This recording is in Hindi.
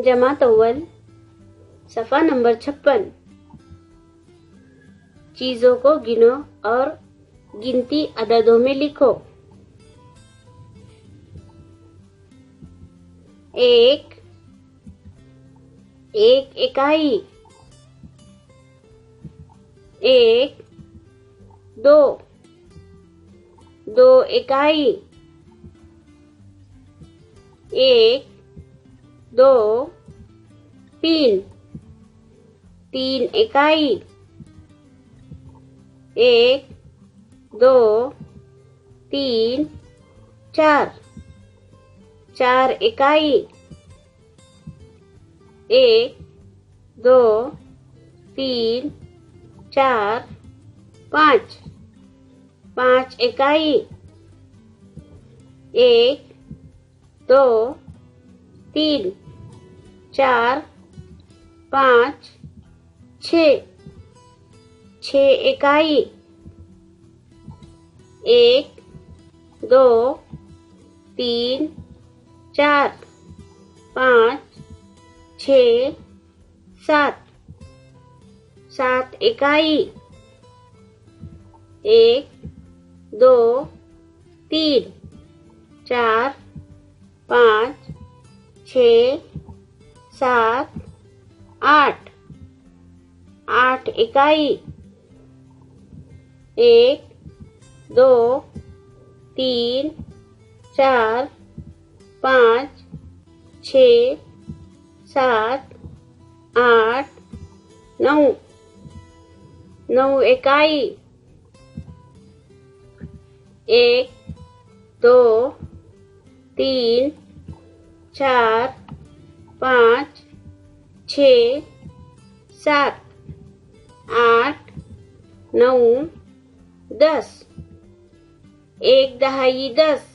जमा तौल सफ़ा नंबर 56। चीज़ों को गिनो और गिनती अददों में लिखो। 1 1 इकाई। 1 2 2 इकाई। 1 2 3 3 इकाई। 1 2 3 4 4 इकाई। 1 2 3 4 5 5 इकाई। 1 2 3 4 5 6 6 इकाई। 1 2 3 4 5 6 7 7 इकाई। 1 2 3 4 5 6 7 8 8 इकाई। 1 2 3 4 5 6 7 8 9 9 इकाई। 1 2 3 4 5 6 7 8 9 10 1 दहाई 10।